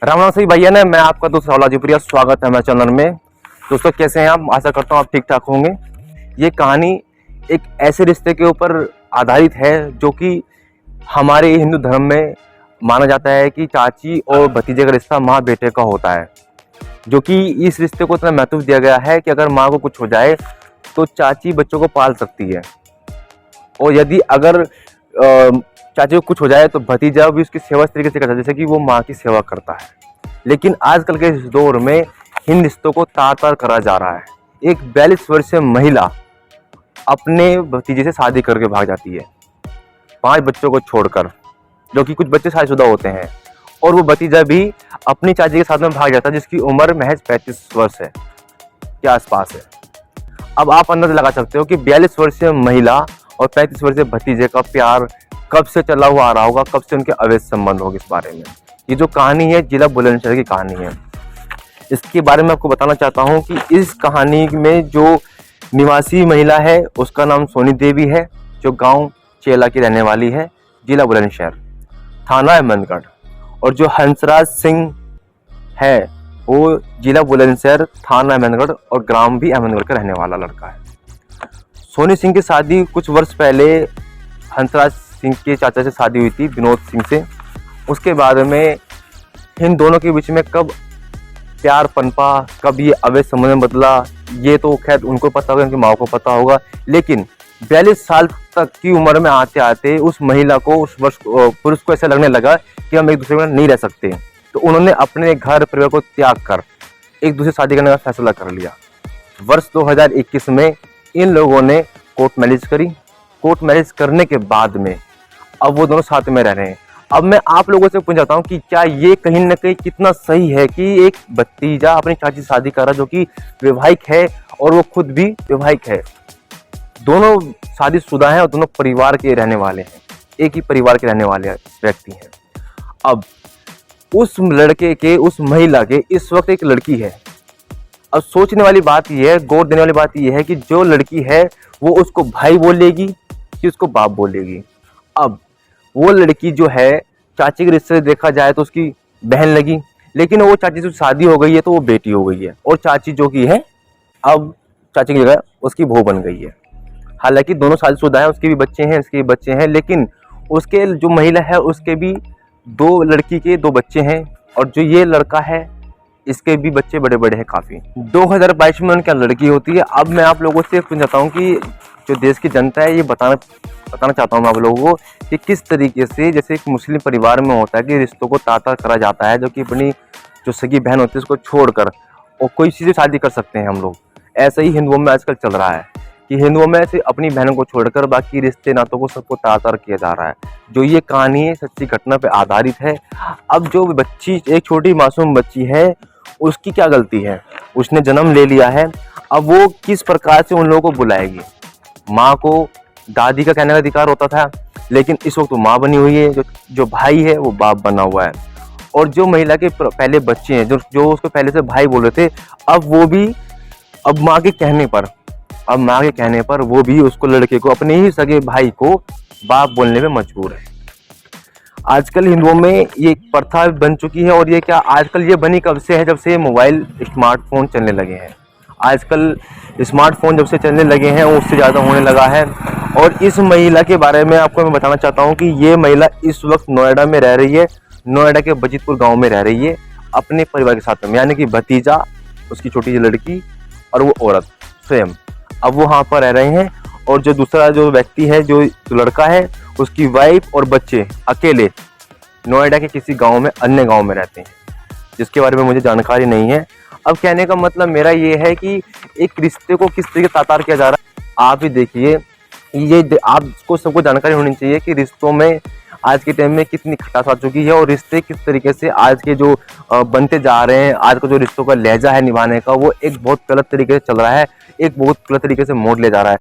राम राम सभी भैया ने मैं आपका दोस्त राहुल प्रिया स्वागत है मेरे चैनल में। दोस्तों कैसे हैं आप? आशा करता हूँ आप ठीक ठाक होंगे। ये कहानी एक ऐसे रिश्ते के ऊपर आधारित है जो कि हमारे हिंदू धर्म में माना जाता है कि चाची और भतीजे का रिश्ता माँ बेटे का होता है, जो कि इस रिश्ते को इतना महत्व दिया गया है कि अगर माँ को कुछ हो जाए तो चाची बच्चों को पाल सकती है, और यदि अगर चाची को कुछ हो जाए तो भतीजा भी उसकी सेवा इस तरीके से करता है जैसे कि वो माँ की सेवा करता है। लेकिन आजकल के इस दौर में इन रिश्तों को तार तार करा जा रहा है। एक 42 वर्षीय महिला अपने भतीजे से शादी करके भाग जाती है 5 बच्चों को छोड़कर, जो कि कुछ बच्चे शादीशुदा होते हैं, और वो भतीजा भी अपनी चाची के साथ में भाग जाता है जिसकी उम्र महज 35 वर्ष है के आसपास है। अब आप अंदाजा लगा सकते हो कि 42 वर्षीय महिला और 35 वर्षीय भतीजे का प्यार कब से चला हुआ आ रहा होगा, कब से उनके अवैध संबंध होंगे। इस बारे में ये जो कहानी है जिला बुलंदशहर की कहानी है। इसके बारे में आपको बताना चाहता हूँ कि इस कहानी में जो निवासी महिला है उसका नाम सोनी देवी है, जो गांव चेला की रहने वाली है, जिला बुलंदशहर, थाना अहमदगढ़। और जो हंसराज सिंह है वो जिला बुलंदशहर, थाना अहमदगढ़ और ग्राम भी अहमदगढ़ का रहने वाला लड़का है। सोनी सिंह की शादी कुछ वर्ष पहले हंसराज सिंह के चाचा से शादी हुई थी, विनोद सिंह से। उसके बाद में इन दोनों के बीच में कब प्यार पनपा, कब ये अवैध संबंध में बदला, ये तो खैर उनको पता होगा, उनकी माँ को पता होगा। लेकिन 42 साल तक की उम्र में आते आते उस महिला को, उस पुरुष को ऐसा लगने लगा कि हम एक दूसरे में नहीं रह सकते, तो उन्होंने अपने घर परिवार को त्याग कर एक दूसरे शादी करने का फैसला कर लिया। वर्ष 2021 में इन लोगों ने कोर्ट मैरिज करी। कोर्ट मैरिज करने के बाद में अब वो दोनों साथ में रह रहे हैं। अब मैं आप लोगों से पूछ जाता हूँ कि क्या ये कहीं ना कहीं कितना सही है कि एक भतीजा अपनी चाची से शादी कर रहा है जो कि वैवाहिक है और वो खुद भी वैवाहिक है, दोनों शादीशुदा हैं और दोनों परिवार के रहने वाले हैं, एक ही परिवार के रहने वाले व्यक्ति हैं। अब उस लड़के के, उस महिला के इस वक्त एक लड़की है। अब सोचने वाली बात यह है, गौर देने वाली बात यह है कि जो लड़की है वो उसको भाई बोलेगी कि उसको बाप बोलेगी। अब वो लड़की जो है चाची के रिश्ते से देखा जाए तो उसकी बहन लगी, लेकिन वो चाची से शादी हो गई है तो वो बेटी हो गई है, और चाची जो की है अब चाची की जगह उसकी बहू बन गई है। हालांकि दोनों शादीशुदा हैं, उसके भी बच्चे हैं, इसके भी बच्चे हैं, लेकिन उसके जो महिला है उसके भी 2 लड़की के 2 बच्चे हैं, और जो ये लड़का है इसके भी बच्चे बड़े बड़े हैं काफ़ी। 2022 में उनकी लड़की होती है। अब मैं आप लोगों से पूछना चाहता हूँ कि जो देश की जनता है ये बताना चाहता हूँ मैं आप लोगों को कि किस तरीके से, जैसे एक मुस्लिम परिवार में होता है कि रिश्तों को तार-तार करा जाता है, जो कि अपनी जो सगी बहन होती है उसको छोड़कर और कोई चीज़ें शादी कर सकते हैं हम लोग। ऐसा ही हिंदुओं में आजकल चल रहा है कि हिंदुओं में ऐसे अपनी बहनों को छोड़कर बाकी रिश्ते नातों को सबको तार-तार किया जा रहा है। जो ये कहानी है सच्ची घटना पर आधारित है। अब जो बच्ची, एक छोटी मासूम बच्ची है, उसकी क्या गलती है? उसने जन्म ले लिया है, अब वो किस प्रकार से उन लोगों को बुलाएगी? माँ को दादी का कहने का अधिकार होता था, लेकिन इस वक्त वो माँ बनी हुई है, जो भाई है वो बाप बना हुआ है। और जो महिला के पहले बच्चे हैं, जो उसको पहले से भाई बोल रहे थे, अब वो भी माँ के कहने पर वो भी उसको, लड़के को, अपने ही सगे भाई को बाप बोलने में मजबूर है। आजकल हिंदुओं में ये प्रथा बन चुकी है, और ये क्या आजकल ये बनी कब से है? जब से मोबाइल स्मार्टफोन चलने लगे हैं। आजकल स्मार्टफोन जब से चलने लगे हैं उससे ज़्यादा होने लगा है। और इस महिला के बारे में आपको मैं बताना चाहता हूँ कि ये महिला इस वक्त नोएडा में रह रही है, नोएडा के बजीतपुर गांव में रह रही है अपने परिवार के साथ में, यानी कि भतीजा, उसकी छोटी सी लड़की और वो औरत स्वयं, अब वो वहाँ पर रह रहे हैं। और जो दूसरा जो व्यक्ति है, जो लड़का है, उसकी वाइफ और बच्चे अकेले नोएडा के किसी गाँव में, अन्य गाँव में रहते हैं, जिसके बारे में मुझे जानकारी नहीं है। अब कहने का मतलब मेरा ये है कि एक रिश्ते को किस तरीके तार-तार किया जा रहा है। आप ही देखिए, ये आपको सबको जानकारी होनी चाहिए कि रिश्तों में आज के टाइम में कितनी खटास आ चुकी है, और रिश्ते किस तरीके से आज के जो बनते जा रहे हैं। आज का जो रिश्तों का लहजा है निभाने का, वो एक बहुत गलत तरीके से चल रहा है, एक बहुत गलत तरीके से मोड़ ले जा रहा है।